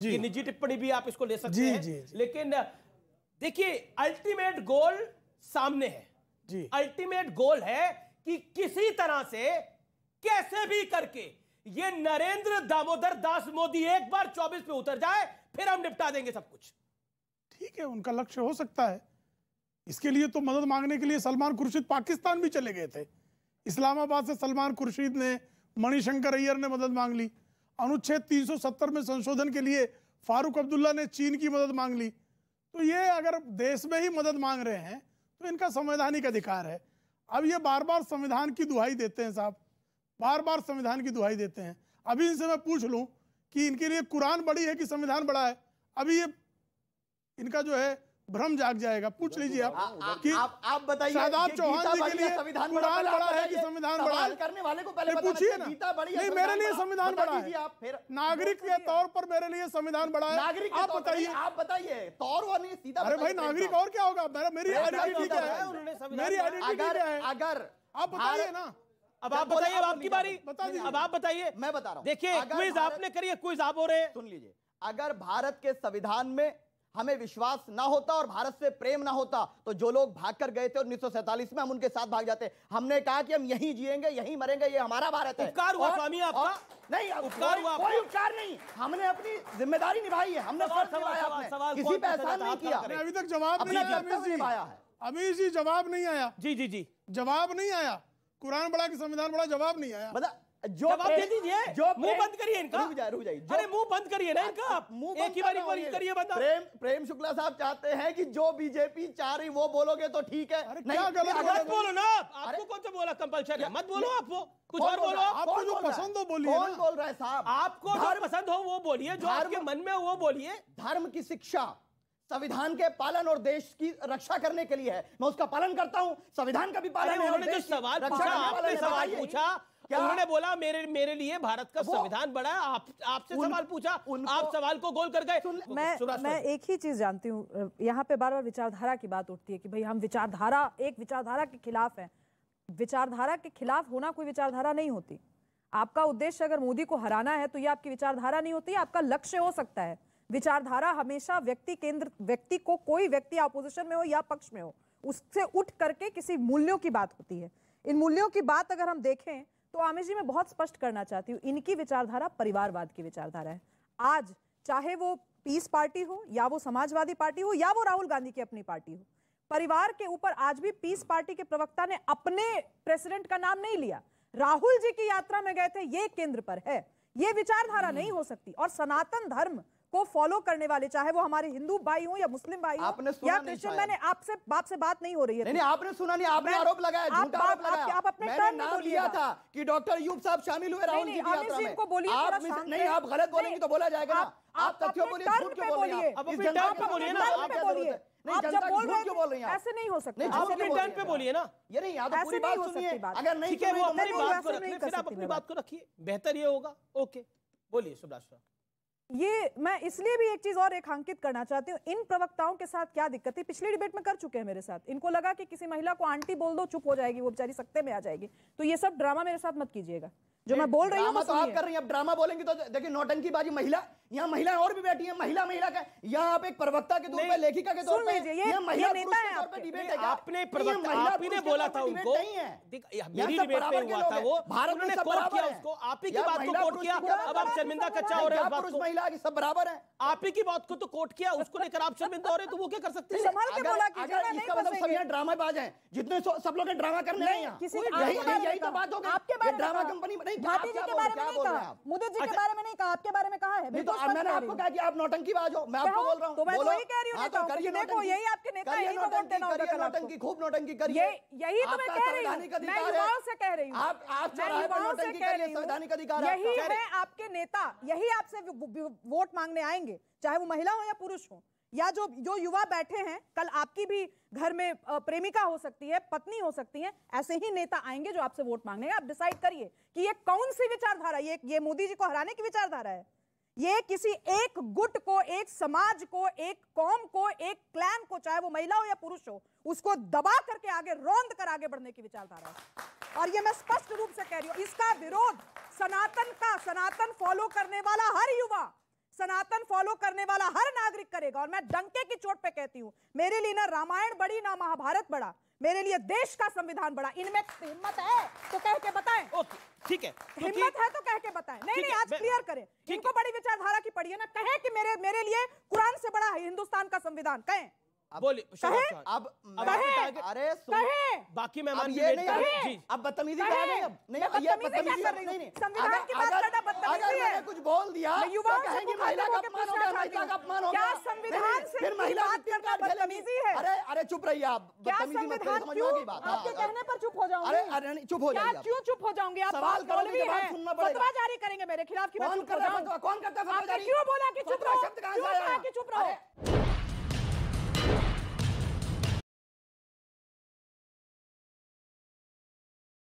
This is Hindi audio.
ये निजी टिप्पणी भी आप इसको ले सकते हैं, लेकिन देखिए अल्टीमेट गोल सामने है जी। अल्टीमेट गोल है कि किसी तरह से कैसे भी करके ये नरेंद्र दामोदर दास मोदी एक बार 24 पे उतर जाए, फिर हम निपटा देंगे सब कुछ। ठीक है, उनका लक्ष्य हो सकता है। इसके लिए तो मदद मांगने के लिए सलमान खुर्शीद पाकिस्तान भी चले गए थे। इस्लामाबाद से सलमान खुर्शीद ने, मणिशंकर अय्यर ने मदद मांग ली। अनुच्छेद 370 में संशोधन के लिए फारूक अब्दुल्ला ने चीन की मदद मांग ली। तो ये अगर देश में ही मदद मांग रहे हैं तो इनका संवैधानिक अधिकार है। अब ये बार बार संविधान की दुहाई देते हैं साहब, बार बार संविधान की दुहाई देते हैं। अभी इनसे मैं पूछ लूं कि इनके लिए कुरान बड़ी है कि संविधान बड़ा है, अभी ये इनका जो है भ्रम जाग जाएगा। पूछ लीजिए आप कि आप बताइए, शादाब चौहान जी के लिए कुरान बड़ा है कि संविधान बड़ा है? करने वाले को पहले पूछिए ना। नहीं, मेरे लिए संविधान बड़ा है। नागरिक के तौर पर मेरे लिए संविधान बड़ा है। नागरिक आप बताइए, आप बताइए तौर और नहीं सीधा। अरे भाई नागरिक और क्या होगा? मेरी आइडेंटिटी क्या है? मेरी आइडेंटिटी क्या है? अगर आप बताइए ना। अब आप बताइए, अब आपकी बारी, बता दीजिए। अब आप बताइए, मैं बता रहा हूं। देखिए क्विज आपने करी है, क्विज आप हो रहे हैं। सुन लीजिए, अगर भारत के संविधान में हमें विश्वास ना होता और भारत से प्रेम ना होता तो जो लोग भागकर गए थे 1947 में, हम उनके साथ भाग जाते। हमने कहा कि हम यहीं जिएंगे, यहीं मरेंगे, ये हमारा भारत है। उपकार हुआ स्वामी आपका? नहीं, उपकार हुआ, कोई उपकार नहीं। हमने अपनी जिम्मेदारी निभाई है, हमने सवाल किसी पे एहसान नहीं किया। अभी तक जवाब नहीं आया अमीर जी, जवाब नहीं आया। जी जी जी, जवाब नहीं आया। कुरान बड़ा कि संविधान बड़ा, जवाब नहीं आया। जो जवाब दे दीजिए, जो मुंह बंद करिए इनका। रुक जाइए। अरे मुंह बंद करिए ना इनका, आप मुंह एक ही बारी करिए बंद। प्रेम शुक्ला साहब चाहते हैं कि जो बीजेपी चाह रही वो बोलोगे तो ठीक है। नहीं, गलत बोलो ना। आपको कौन सा बोला कंपल्सरी है? मत बोलो आप, वो कुछ और बोलो। आपको जो पसंद हो बोलिए। कौन बोल रहा है साहब? आपको जो पसंद हो वो बोलिए, जो आपके मन में हो वो बोलिए। धर्म की शिक्षा संविधान के पालन और देश की रक्षा करने के लिए है, मैं उसका पालन करता हूं। संविधान का भी पालन है। उन्होंने जो सवाल पूछा, आपने सवाल पूछा, उन्होंने बोला मेरे लिए भारत का संविधान बड़ा है। आपसे सवाल पूछा, आप सवाल को गोल कर गए। मैं एक ही चीज जानती हूँ, यहाँ पे बार बार विचारधारा की बात उठती है कि भाई हम एक विचारधारा के खिलाफ हैं। विचारधारा के खिलाफ होना कोई विचारधारा नहीं होती। आपका उद्देश्य अगर मोदी को हराना है तो ये आपकी विचारधारा नहीं होती, आपका लक्ष्य हो सकता है। विचारधारा हमेशा व्यक्ति को, कोई व्यक्ति अपोजिशन में हो या पक्ष में हो, उससे उठ करके किसी मूल्यों की बात होती है। इन मूल्यों की बात अगर हम देखें तो आमिर जी मैं बहुत स्पष्ट करना चाहती हूँ, इनकी विचारधारा परिवारवाद की विचारधारा है। आज चाहे वो पीस पार्टी हो या वो समाजवादी पार्टी हो या वो राहुल गांधी की अपनी पार्टी हो, परिवार के ऊपर आज भी पीस पार्टी के प्रवक्ता ने अपने प्रेसिडेंट का नाम नहीं लिया। राहुल जी की यात्रा में गए थे, ये केंद्र पर है। ये विचारधारा नहीं हो सकती। और सनातन धर्म को फॉलो करने वाले, चाहे वो हमारे हिंदू भाई हो या मुस्लिम भाई हो या क्रिश्चियन, मैंने आपसे बात नहीं हो रही है। नहीं, आपने सुना नहीं, आपने आरोप लगाया, झूठा आरोप लगाया। आप अपने टर्न में बोलिए था कि डॉक्टर अयूब साहब शामिल हुए राहुल जी की यात्रा में। नहीं, आप गलत बोलेंगे तो बोला जाएगा ना। आप तथ्यों बोलिए, झूठ क्यों बोल रही हैं? आप अपने टर्न पे बोलिए ना। आप जब बोल रहे क्यों बोल रही हैं? ऐसे नहीं हो सकता। आप अपने टर्न पे बोलिए ना। ये नहीं, या तो पूरी बात सुनिए, अगर नहीं ठीक है वो अपनी बात को रखिए, फिर आप अपनी बात को रखिए, बेहतर ये होगा। ओके, बोलिए सुभाष। ये मैं इसलिए भी एक चीज और रेखांकित करना चाहती हूँ, इन प्रवक्ताओं के साथ क्या दिक्कत थी, पिछली डिबेट में कर चुके हैं मेरे साथ। इनको लगा कि किसी महिला को आंटी बोल दो, चुप हो जाएगी, वो बेचारी सकते में आ जाएगी। तो ये सब ड्रामा मेरे साथ मत कीजिएगा, जो मैं बोल रही हूँ तो आप कर रही हैं। अब ड्रामा बोलेंगे तो देखिए नौटंकी बाजी। महिला, यहाँ महिलाएं और भी बैठी हैं, महिला का यहाँ आप एक प्रवक्ता के तौर पर, लेखिका के तौर पर, ये महिला पुरुष के तौर पर डिबेट है। आपने प्रवक्ता, आप ही ने बोला था उनको, मेरी डिबेट पे हुआ था वो, उन्होंने कोट किया उसको, आप ही की बात को कोट किया। अब आप शर्मिंदा कच्चा हो रहे हैं, पुरुष महिला की सब बराबर है। आप ही की बात को तो कोट किया, उसको लेकर आप शर्मिंदा हो रहे हैं, तो वो क्या कर सकते हैं? अगर इसका मतलब सब यहाँ ड्रामाबाज हैं, जितने सब लोग ड्रामा करने आए हैं, यही तो बात हो गई। ड्रामा कंपनी नहीं, के बारे में नहीं कहा, मोदी जी के बारे में नहीं कहा, आपके बारे में कहा है। मैंने आपको कहा कि आप नौटंकीबाज हो, मैं आपको बोल रहा हूं। तो मैं वही कह रही हूं, करिए देखो यही आपके नेता हैं, इनको वोट देना होगा कल आपको। नौटंकी, खूब नौटंकी करिए। यही तो मैं कह रही हूं, मैं युवाओं से कह रही हूं, आप चौराहे पर नौटंकी करिए, संवैधानिक अधिकार है। यही है आपके नेता, यही आपसे वोट मांगने आएंगे, चाहे वो महिला हो या पुरुष हो, या जो युवा बैठे हैं। कल आपकी भी घर में प्रेमिका हो सकती है, पत्नी हो सकती है, ऐसे ही नेता आएंगे जो आपसे वोट मांगने। आप डिसाइड करिए कि ये कौन सी विचारधारा, ये मोदी जी को हराने की विचारधारा है, ये किसी एक गुट को, एक समाज को, एक कौम को, एक क्लैन को, चाहे वो महिला हो या पुरुष हो, उसको दबा करके आगे, रौंद कर आगे बढ़ने की विचारधारा है। और ये मैं स्पष्ट रूप से कह रही हूं, इसका विरोध सनातन फॉलो करने वाला हर युवा, सनातन फॉलो करने वाला हर नागरिक करेगा। और मैं डंके की चोट पे कहती हूं, मेरे लिए ना रामायण बड़ी ना महाभारत बड़ा, मेरे लिए देश का संविधान बड़ा। इनमें हिम्मत है तो कह के बताएं। ओके ठीक है, हिम्मत है तो कह के बताएं। नहीं, आज क्लियर करें। इनको बड़ी विचारधारा की पड़ी है ना, कहे कि मेरे लिए कुरान से बड़ा है हिंदुस्तान का संविधान, कहें। बोलिए अब अरे बाकी मेहमान ये नहीं, अब बदतमीजी क्या है? अब नहीं, ये बदतमीजी नहीं, संविधान की बात करना बदतमीजी है। कुछ बोल दिया युवाओं तो कहेंगे महिला का अपमान हो गया, महिला का अपमान हो गया। क्या संविधान से फिर महिला बात करना बदतमीजी है? अरे चुप रहिए आप, बदतमीजी मत करिए, समझ में आ गई बात। आपके कहने पर चुप हो जाऊंगी? अरे चुप हो जाइए। क्यों चुप हो जाऊंगी? आप सवाल करोगे तो बात सुनना पड़ेगा। फतवा जारी करेंगे मेरे खिलाफ कि मैं चुप हो जाऊं? कौन करता है? क्यों बोला कि चुप रहो? क्यों कहा कि चुप रहो?